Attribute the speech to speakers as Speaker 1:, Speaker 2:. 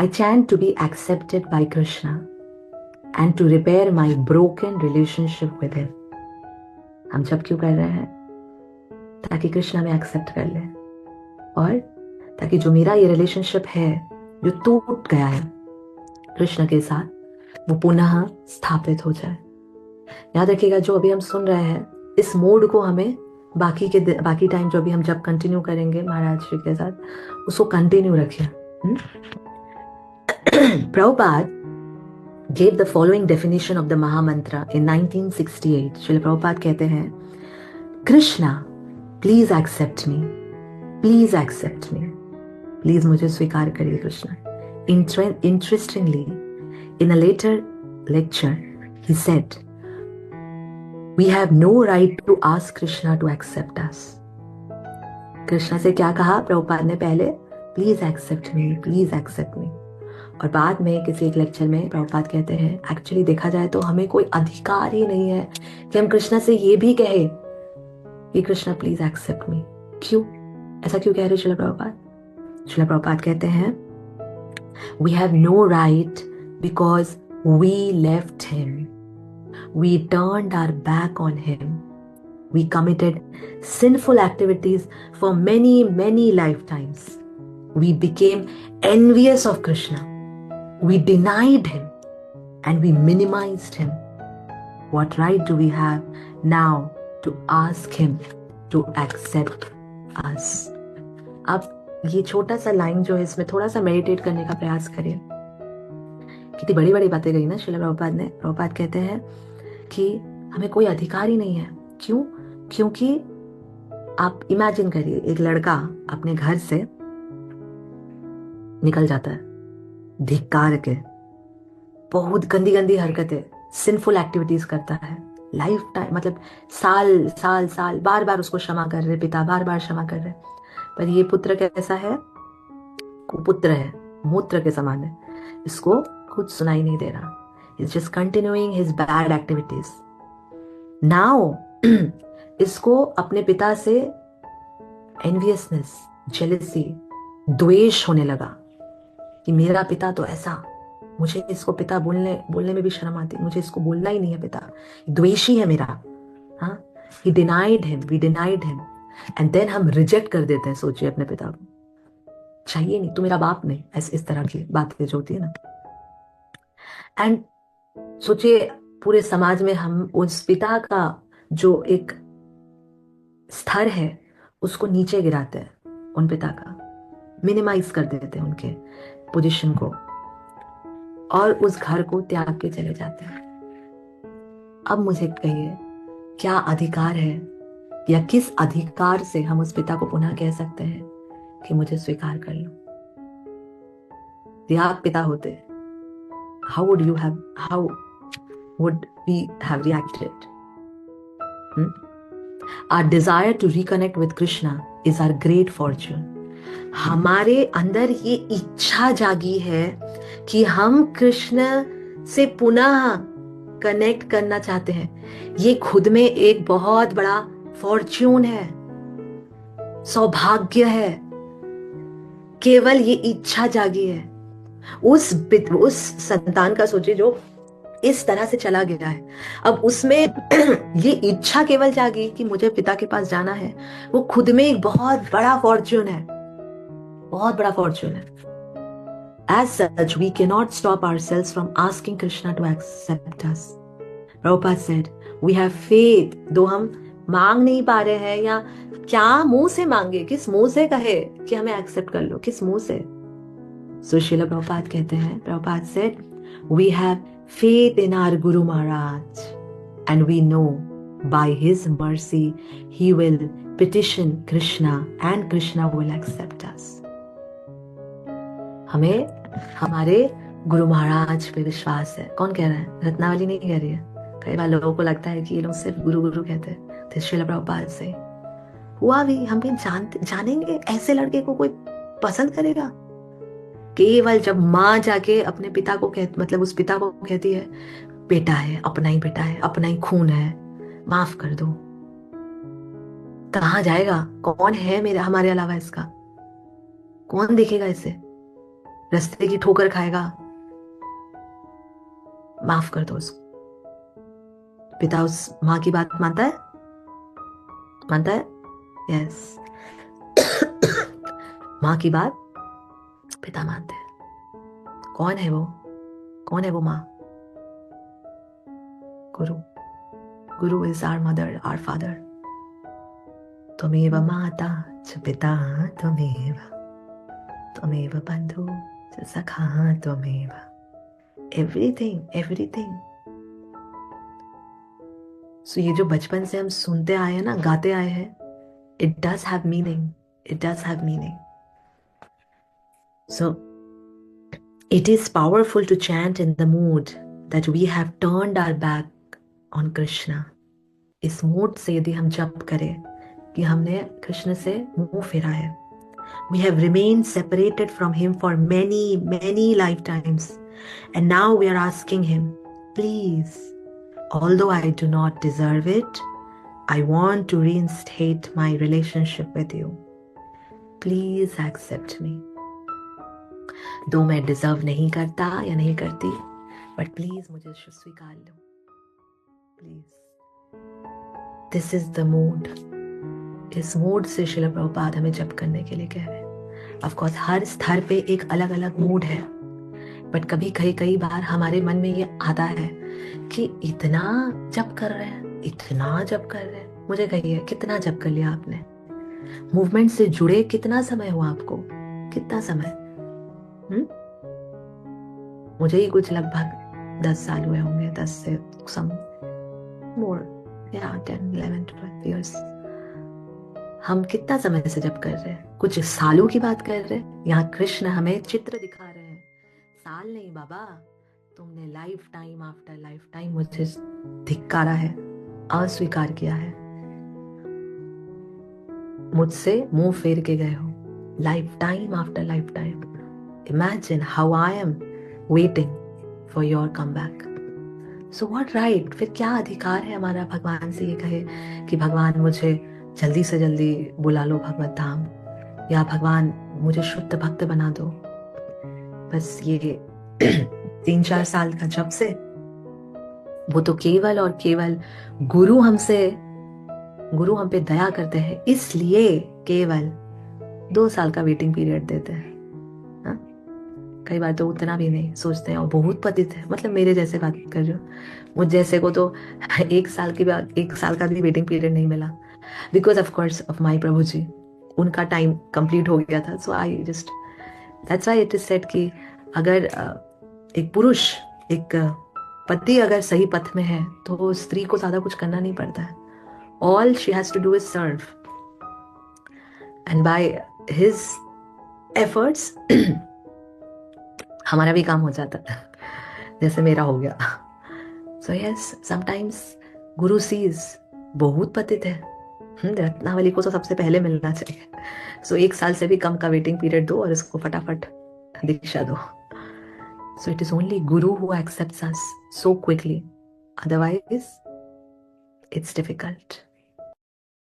Speaker 1: I chant to be accepted by Krishna and to repair my broken relationship with him. हम जप क्यों कर रहे हैं? ताकि कृष्णा में एक्सेप्ट कर ले और ताकि जो मेरा ये रिलेशनशिप है जो टूट गया है कृष्ण के साथ वो पुनः स्थापित हो जाए। याद रखिएगा जो अभी हम सुन रहे हैं इस मोड को हमें बाकी टाइम जो अभी हम जब कंटिन्यू करेंगे महाराज जी के साथ उसको कंटिन्यू रखिए। Prabhupada gave the following definition of the Mahamantra in 1968. Srila Prabhupada कहते हैं, Krishna please accept me, please accept me, please मुझे स्वीकार करिए Krishna. Interestingly, in a later lecture, he said, we have no right to ask Krishna to accept us. Krishna से क्या कहा प्रभुपाद ने पहले? Please accept me, please accept me. और बाद में किसी एक लेक्चर में प्रभुपाद कहते हैं एक्चुअली देखा जाए तो हमें कोई अधिकार ही नहीं है कि हम कृष्णा से ये भी कहे कि कृष्णा प्लीज एक्सेप्ट मी। क्यों? ऐसा क्यों कह रहे श्रील प्रभुपाद? श्रील प्रभुपाद कहते हैं we have no right because we left him, we turned our back on him, we committed sinful activities for many lifetimes, we became envious of Krishna, we denied him and we minimized him. What right do we have now to ask him to accept us? अब ये छोटा सा line जो है इसमें थोड़ा सा meditate करने का प्रयास करिए। कितनी बड़ी बड़ी बातें कही ना श्रील प्रभुपाद ने। प्रभुपाद कहते हैं कि हमें कोई अधिकार ही नहीं है। क्यों? क्योंकि आप इमेजिन करिए एक लड़का अपने घर से निकल जाता है धिक्कार के, बहुत गंदी गंदी हरकतें, सिंफुल एक्टिविटीज करता है, लाइफ टाइम मतलब साल साल साल बार बार उसको क्षमा कर रहे पिता, बार बार क्षमा कर रहे, पर ये पुत्र कैसा है? कुपुत्र है, मूत्र के समान है, इसको कुछ सुनाई नहीं दे रहा। He's just continuing his bad activities. Now इसको अपने पिता से एनवियसनेस, जेलसी, द्वेष होने लगा कि मेरा पिता तो ऐसा, मुझे इसको पिता बोलने में भी शर्म आती, मुझे इसको बोलना ही नहीं है, पिता द्वेषी है मेरा। हाँ, he denied him, we denied him, and then हम रिजेक्ट कर देते हैं। सोचिए अपने पिता को, चाहिए नहीं, तू मेरा बाप नहीं, ऐसे इस तरह की बातें जो होती है ना। एंड सोचिए पूरे समाज में हम उस पिता का जो एक स्तर है उसको नीचे गिराते हैं, उन पिता का मिनिमाइज कर देते हैं उनके पोजीशन को, और उस घर को त्याग के चले जाते हैं। अब मुझे कहिए क्या अधिकार है या किस अधिकार से हम उस पिता को पुनः कह सकते हैं कि मुझे स्वीकार कर लो? यदि आप पिता होते, how would we have reacted? Our desire to reconnect with Krishna is our great fortune. हमारे अंदर ये इच्छा जागी है कि हम कृष्ण से पुनः कनेक्ट करना चाहते हैं। ये खुद में एक बहुत बड़ा फॉर्च्यून है, सौभाग्य है। केवल ये इच्छा जागी है। उस संतान का सोचिए जो इस तरह से चला गया है, अब उसमें ये इच्छा केवल जागी कि मुझे पिता के पास जाना है, वो खुद में एक बहुत बड़ा फॉर्च्यून है, बहुत बड़ा फॉर्च्यून है। As such, we cannot stop ourselves from asking Krishna to accept us. Prabhupada said, we have faith. दो हम मांग नहीं पा रहे हैं, या क्या मुंह से मांगे, किस मुंह से कहे कि हमें एक्सेप्ट कर लो, किस मुंह से? So Srila Prabhupada कहते हैं, Prabhupada said, we have faith in our Guru Maharaj and we know by his mercy he will petition Krishna and Krishna will accept us. हमें हमारे गुरु महाराज पे विश्वास है। कौन कह रहा है? रत्नावली नहीं कह रही है। कई बार लोगों को लगता है कि ये लोग सिर्फ गुरु गुरु कहते हैं। तो श्रील प्रभुपाद से हुआ भी, हम भी जानेंगे ऐसे लड़के को कोई पसंद करेगा? केवल जब माँ जाके अपने पिता को मतलब उस पिता को कहती है बेटा है, अपना ही बेटा है, अपना ही खून है, माफ कर दो, कहाँ जाएगा? कौन है मेरे हमारे अलावा इसका? कौन देखेगा इसे? रास्ते की ठोकर खाएगा, माफ कर दो उसको। पिता उस माँ की बात मानता है, मानता है, यस। माँ की बात पिता मानते हैं। कौन है वो? कौन है वो माँ? गुरु। Guru is our mother, our father. त्वमेव माता च पिता त्वमेव, त्वमेव बंधु च सखा त्वमेव। Everything, everything. सो ये जो बचपन से हम सुनते आए हैं ना, गाते आए हैं, it does have meaning, it does have meaning. So it is powerful to chant in the mood that we have turned our back on Krishna. इस मूड से यदि हम जप करें कि हमने कृष्ण से मुंह फेरा है, we have remained separated from him for many, many lifetimes, and now we are asking him, please, although I do not deserve it, I want to reinstate my relationship with you. Please accept me. दो मैं deserve नहीं करता या नहीं करती, but please मुझे स्वीकार लो, please. This is the mood. इस मूड से श्रील प्रभुपाद हमें जप करने के लिए कह रहे हैं। ऑफ कोर्स हर स्तर पे एक अलग अलग मूड है, बट कभी कई बार हमारे मन में ये आता है कि इतना जप कर रहे हैं, इतना जप कर रहे हैं। मुझे कहिए, कितना जप कर लिया आपने? मूवमेंट से जुड़े कितना समय हुआ आपको? कितना समय? मुझे ही कुछ लगभग 10 साल हुए होंगे, 10 से some more, yeah, 10, 11, 12 years। हम कितना समय से जप कर रहे हैं? कुछ सालों की बात कर रहे हैं। यहाँ कृष्ण हमें चित्र दिखा रहे हैं। साल नहीं बाबा, तुमने life time after life time मुझे धिक्कारा है, अस्वीकार किया है, मुझसे मुंह फेर के गए हो, life time after life time. Imagine how I am waiting for your comeback. So what right? फिर क्या अधिकार है हमारा भगवान से ये कहे कि भगवान मुझे जल्दी से जल्दी बुला लो भगवत धाम, या भगवान मुझे शुद्ध भक्त बना दो। बस ये 3-4 साल का जब से, वो तो केवल और केवल गुरु हम पे दया करते हैं, इसलिए केवल 2 साल का वेटिंग पीरियड देते हैं। कई बार तो उतना भी नहीं सोचते हैं, और बहुत पतित है, मतलब मेरे जैसे बात कर रही हूँ, मुझ जैसे को तो 1 साल का भी वेटिंग पीरियड नहीं मिला, because of course of my Prabhu ji. उनका टाइम कंप्लीट हो गया था। So I just, that's why it is said कि अगर एक पुरुष, एक पति अगर सही पथ में है तो स्त्री को ज्यादा कुछ करना नहीं पड़ता है। All she has to do is serve, and by his efforts हमारा भी काम हो जाता है, जैसे मेरा हो गया। सो यस, समटाइम्स गुरु सीज बहुत पतित है, रत्नावली को तो सबसे पहले मिलना चाहिए। सो 1 साल से भी कम का वेटिंग पीरियड दो और इसको फटाफट दीक्षा दो। So it is only Guru who accepts us so quickly, otherwise it's difficult.